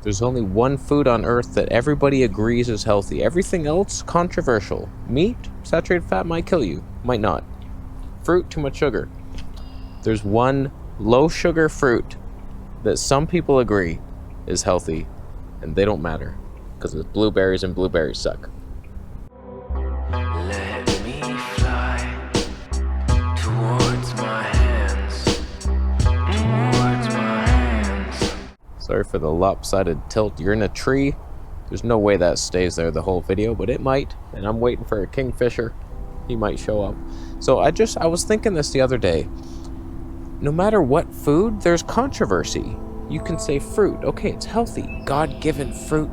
There's only one food on earth that everybody agrees is healthy. Everything else, controversial. Meat, saturated fat might kill you. Might not. Fruit, too much sugar. There's one low sugar fruit that some people agree is healthy, and they don't matter, because it's blueberries, and blueberries suck. Let me fly towards my hands, towards my hands. Sorry for the lopsided tilt. You're in a tree. There's no way that stays there the whole video, but it might, and I'm waiting for a kingfisher. He might show up. So I was thinking this the other day. No matter what food, there's controversy. You can say fruit, okay, it's healthy, God-given fruit,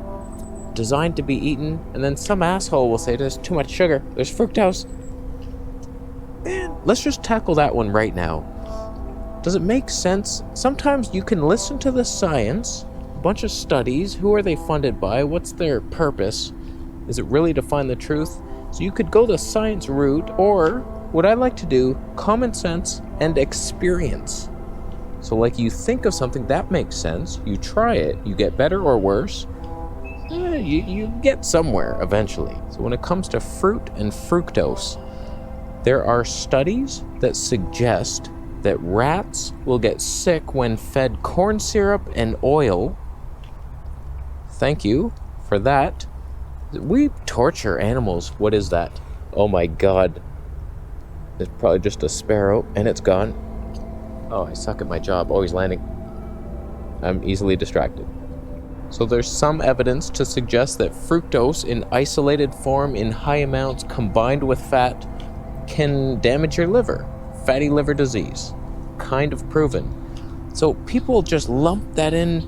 designed to be eaten, and then some asshole will say there's too much sugar, there's fructose. Man, let's just tackle that one right now. Does it make sense? Sometimes you can listen to the science, a bunch of studies, who are they funded by, what's their purpose, is it really to find the truth? So you could go the science route, or what I like to do, common sense and experience. So like you think of something that makes sense, you try it, you get better or worse, you get somewhere eventually. So when it comes to fruit and fructose, there are studies that suggest that rats will get sick when fed corn syrup and oil. Thank you for that. We torture animals. What is that? Oh my god. It's probably just a sparrow, and it's gone. Oh, I suck at my job, always landing. I'm easily distracted. So there's some evidence to suggest that fructose in isolated form in high amounts combined with fat can damage your liver. Fatty liver disease. Kind of proven. So people just lump that in,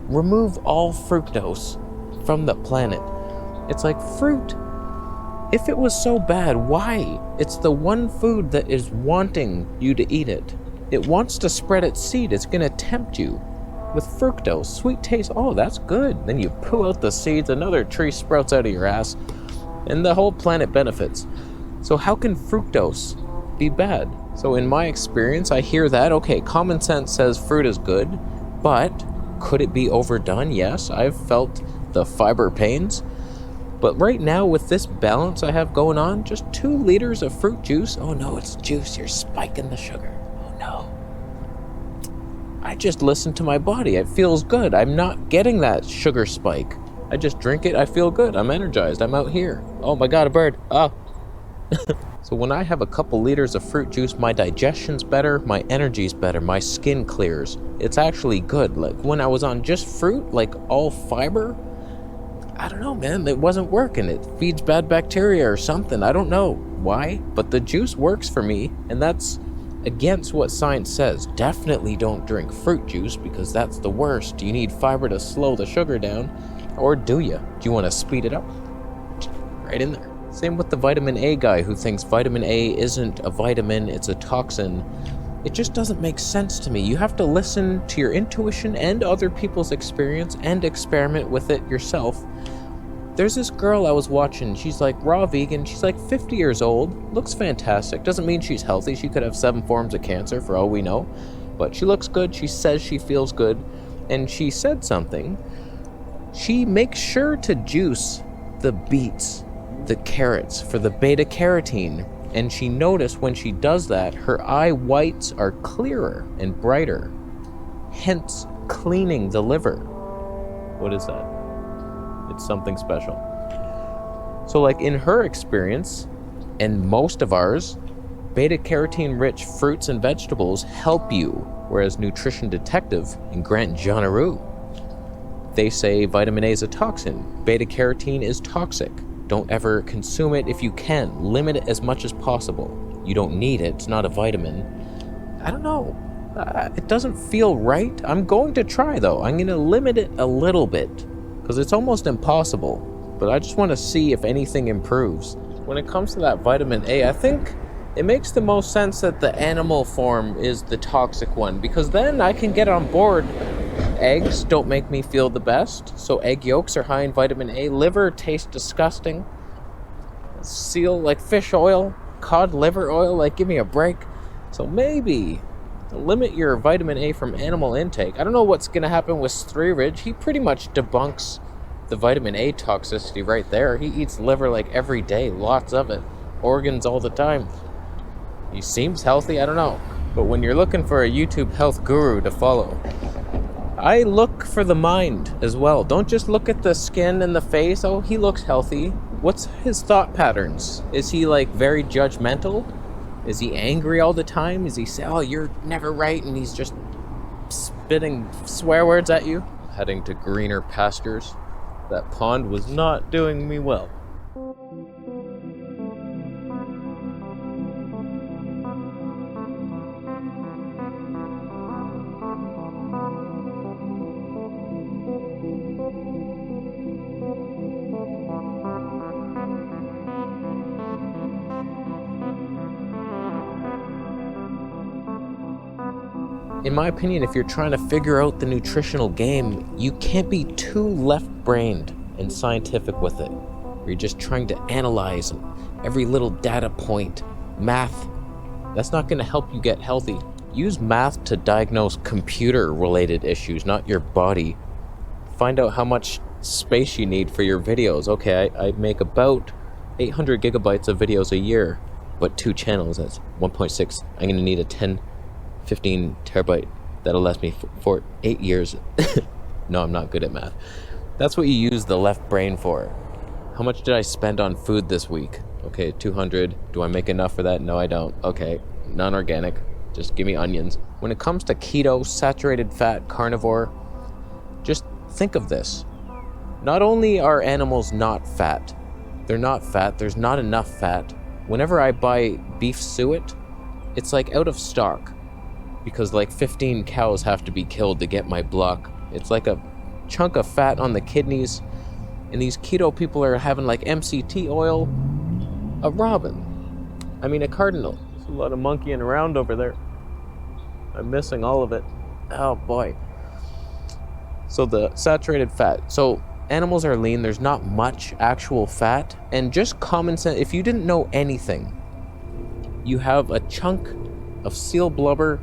remove all fructose from the planet. It's like fruit. If it was so bad, why? It's the one food that is wanting you to eat it. It wants to spread its seed. It's going to tempt you with fructose. Sweet taste. Oh, that's good. Then you poo out the seeds. Another tree sprouts out of your ass. And the whole planet benefits. So how can fructose be bad? So in my experience, I hear that. Okay, common sense says fruit is good. But could it be overdone? Yes, I've felt the fiber pains. But right now, with this balance I have going on, just 2 liters of fruit juice. Oh no, it's juice. You're spiking the sugar. Oh no. I just listen to my body. It feels good. I'm not getting that sugar spike. I just drink it. I feel good. I'm energized. I'm out here. Oh my god, a bird. Oh. So when I have a couple liters of fruit juice, my digestion's better, my energy's better, my skin clears. It's actually good. Like when I was on just fruit, like all fiber, I don't know, man, it wasn't working. It feeds bad bacteria or something. I don't know why, but the juice works for me, and that's against what science says. Definitely don't drink fruit juice because that's the worst. You need fiber to slow the sugar down, or do you? Do you want to speed it up? Right in there. Same with the vitamin A guy who thinks vitamin A isn't a vitamin, it's a toxin. It just doesn't make sense to me. You have to listen to your intuition and other people's experience and experiment with it yourself. There's this girl I was watching, she's like raw vegan, she's like 50 years old, looks fantastic, doesn't mean she's healthy, she could have 7 forms of cancer for all we know, but she looks good, she says she feels good, and she said something. She makes sure to juice the beets, the carrots for the beta carotene, and she noticed when she does that, her eye whites are clearer and brighter, hence cleaning the liver. What is that? It's something special. So like in her experience, and most of ours, beta carotene rich fruits and vegetables help you, whereas Nutrition Detective and Grant Jeaneroux, they say vitamin A is a toxin, beta carotene is toxic. Don't ever consume it if you can. Limit it as much as possible. You don't need it. It's not a vitamin. I don't know. It doesn't feel right. I'm going to try, though. I'm going to limit it a little bit because it's almost impossible. But I just want to see if anything improves. When it comes to that vitamin A, I think it makes the most sense that the animal form is the toxic one because then I can get on board. Eggs don't make me feel the best, so egg yolks are high in vitamin A. Liver tastes disgusting. Seal, like fish oil, cod liver oil, like give me a break. So maybe limit your vitamin A from animal intake. I don't know what's going to happen with Ridge. He pretty much debunks the vitamin A toxicity right there. He eats liver like every day, lots of it, organs all the time. He seems healthy, I don't know. But when you're looking for a YouTube health guru to follow, I look for the mind as well. Don't just look at the skin and the face. Oh, he looks healthy. What's his thought patterns? Is he like very judgmental? Is he angry all the time? Is he say, oh, you're never right, and he's just spitting swear words at you? Heading to greener pastures. That pond was not doing me well. In my opinion, if you're trying to figure out the nutritional game, you can't be too left-brained and scientific with it. Where you're just trying to analyze every little data point. Math, that's not going to help you get healthy. Use math to diagnose computer-related issues, not your body. Find out how much space you need for your videos. Okay, I make about 800 gigabytes of videos a year, but 2 channels, that's 1.6. I'm going to need a 15 terabyte that'll last me for 8 years. No, I'm not good at math. That's what you use the left brain for. How much did I spend on food this week? Okay, 200. Do I make enough for that? No, I don't. Okay, non-organic. Just give me onions. When it comes to keto, saturated fat, carnivore, just think of this. Not only are animals not fat, they're not fat, there's not enough fat. Whenever I buy beef suet, it's like out of stock. Because like 15 cows have to be killed to get my block. It's like a chunk of fat on the kidneys. And these keto people are having like MCT oil. A robin. I mean a cardinal. There's a lot of monkeying around over there. I'm missing all of it. Oh boy. So the saturated fat. So animals are lean. There's not much actual fat. And just common sense. If you didn't know anything, you have a chunk of seal blubber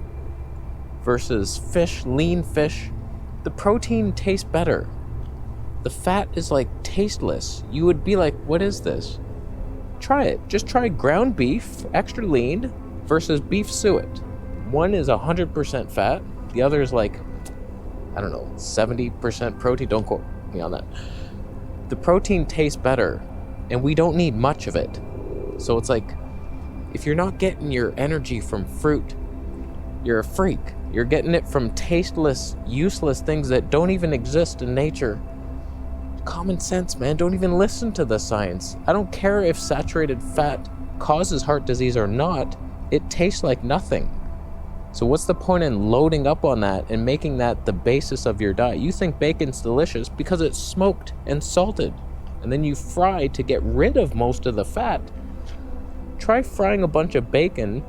versus fish, lean fish. The protein tastes better. The fat is like tasteless. You would be like, what is this? Try it. Just try ground beef, extra lean, versus beef suet. One is 100% fat. The other is like, I don't know, 70% protein. Don't quote me on that. The protein tastes better, and we don't need much of it. So it's like, if you're not getting your energy from fruit, you're a freak. You're getting it from tasteless, useless things that don't even exist in nature. Common sense, man. Don't even listen to the science. I don't care if saturated fat causes heart disease or not. It tastes like nothing. So what's the point in loading up on that and making that the basis of your diet? You think bacon's delicious because it's smoked and salted, and then you fry to get rid of most of the fat. Try frying a bunch of bacon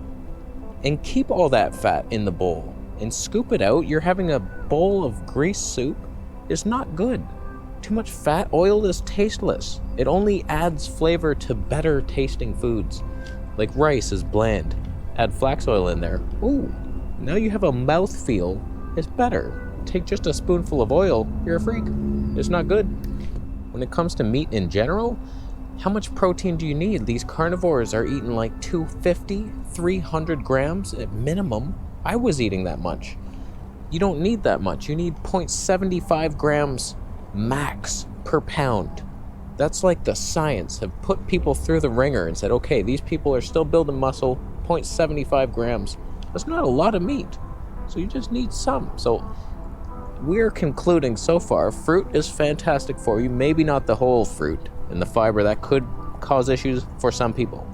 and keep all that fat in the bowl and scoop it out. You're having a bowl of grease soup. It's not good. Too much fat. Oil is tasteless. It only adds flavor to better tasting foods. Like rice is bland. Add flax oil in there. Ooh, now you have a mouthfeel. It's better. Take just a spoonful of oil. You're a freak. It's not good. When it comes to meat in general, how much protein do you need? These carnivores are eating like 250, 300 grams at minimum. I was eating that much. You don't need that much. You need 0.75 grams max per pound. That's like the science have put people through the ringer and said, okay, these people are still building muscle, 0.75 grams. That's not a lot of meat. So you just need some. So we're concluding so far, fruit is fantastic for you. Maybe not the whole fruit and the fiber. That could cause issues for some people.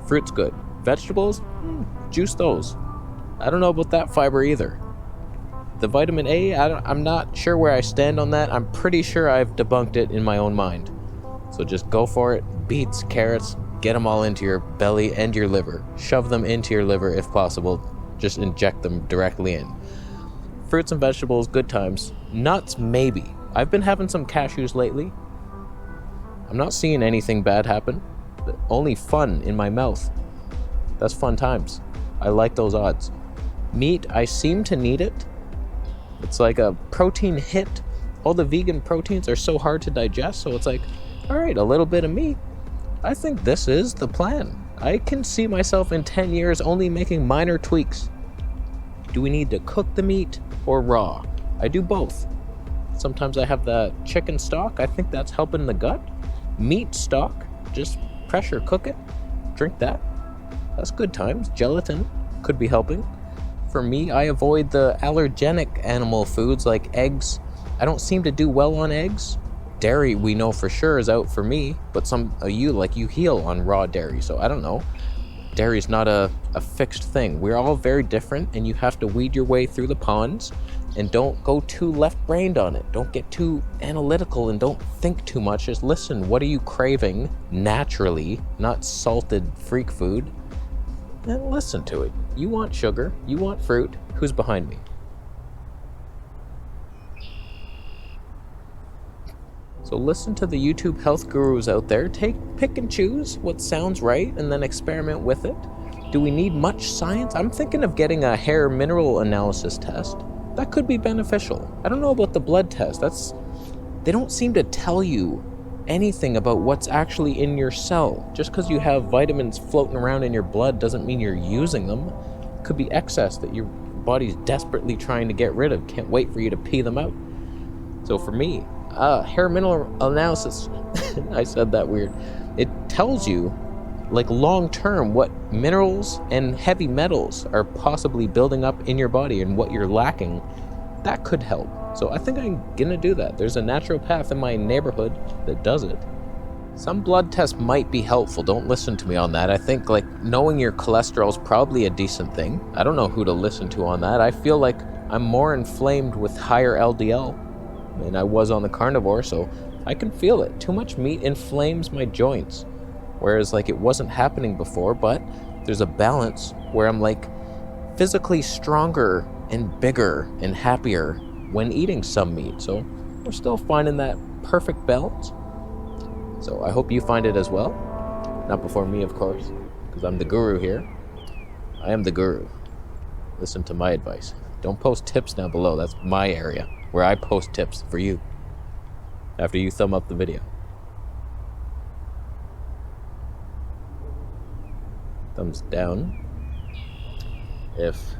Fruit's good. Vegetables, juice those. I don't know about that fiber either. The vitamin A, I'm not sure where I stand on that. I'm pretty sure I've debunked it in my own mind. So just go for it. Beets, carrots, get them all into your belly and your liver. Shove them into your liver if possible. Just inject them directly in. Fruits and vegetables, good times. Nuts, maybe. I've been having some cashews lately. I'm not seeing anything bad happen. Only fun in my mouth. That's fun times. I like those odds. Meat, I seem to need it. It's like a protein hit. All the vegan proteins are so hard to digest, so it's like, all right, a little bit of meat. I think this is the plan. I can see myself in 10 years only making minor tweaks. Do we need to cook the meat or raw? I do both. Sometimes I have the chicken stock. I think that's helping the gut. Meat stock, just pressure cook it. Drink that. That's good times. Gelatin could be helping. For me, I avoid the allergenic animal foods like eggs. I don't seem to do well on eggs. Dairy, we know for sure, is out for me, but some of you, like, you heal on raw dairy, so I don't know. Dairy's not a fixed thing. We're all very different, and you have to weed your way through the ponds, and don't go too left-brained on it. Don't get too analytical, and don't think too much. Just listen, what are you craving naturally, not salted freak food? And listen to it. You want sugar, you want fruit. Who's behind me? So listen to the YouTube health gurus out there. Pick and choose what sounds right and then experiment with it. Do we need much science? I'm thinking of getting a hair mineral analysis test. That could be beneficial. I don't know about the blood test. They don't seem to tell you anything about what's actually in your cell. Just because you have vitamins floating around in your blood doesn't mean you're using them. It could be excess that your body's desperately trying to get rid of. Can't wait for you to pee them out. So for me, hair mineral analysis, I said that weird. It tells you, like, long term, what minerals and heavy metals are possibly building up in your body and what you're lacking. That could help. So I think I'm gonna do that. There's a naturopath in my neighborhood that does it. Some blood tests might be helpful. Don't listen to me on that. I think, like, knowing your cholesterol is probably a decent thing. I don't know who to listen to on that. I feel like I'm more inflamed with higher LDL. And I was on the carnivore, so I can feel it. Too much meat inflames my joints. Whereas, like, it wasn't happening before, but there's a balance where I'm, like, physically stronger and bigger and happier when eating some meat. So we're still finding that perfect balance. So I hope you find it as well. Not before me, of course, because I'm the guru here. I am the guru. Listen to my advice. Don't post tips down below. That's my area, where I post tips for you after you thumb up the video. Thumbs down if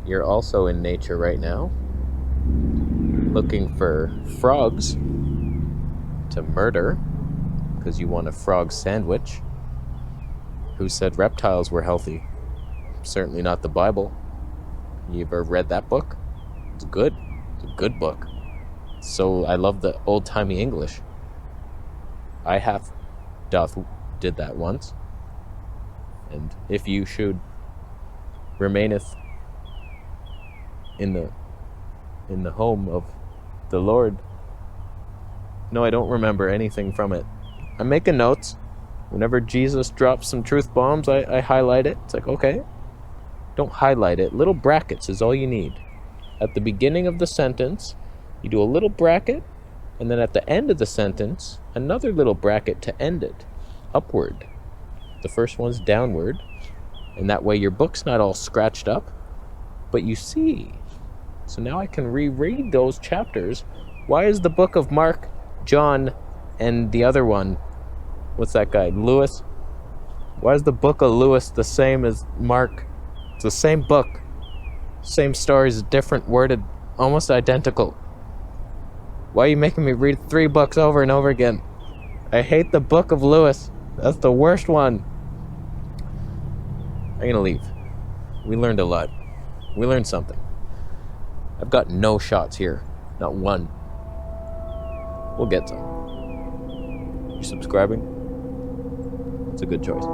you're also in nature right now looking for frogs to murder because you want a frog sandwich. Who said reptiles were healthy? Certainly not the Bible. You ever read that book? It's good. It's a good book. So I love the old-timey English. I did that once. And if you should remaineth in the home of the Lord. No, I don't remember anything from it. I'm making notes. Whenever Jesus drops some truth bombs, I highlight it. It's like, okay, don't highlight it. Little brackets is all you need. At the beginning of the sentence, you do a little bracket, and then at the end of the sentence, another little bracket to end it, upward. The first one's downward, and that way your book's not all scratched up, but you see. So now I can reread those chapters. Why is the book of Mark, John, and the other one, what's that guy, Lewis? Why is the book of Lewis the same as Mark? It's the same book. Same stories, different worded, almost identical. Why are you making me read 3 books over and over again? I hate the book of Lewis. That's the worst one. I'm gonna leave. We learned a lot. We learned something. I've got no shots here. Not one. We'll get some. You subscribing? It's a good choice.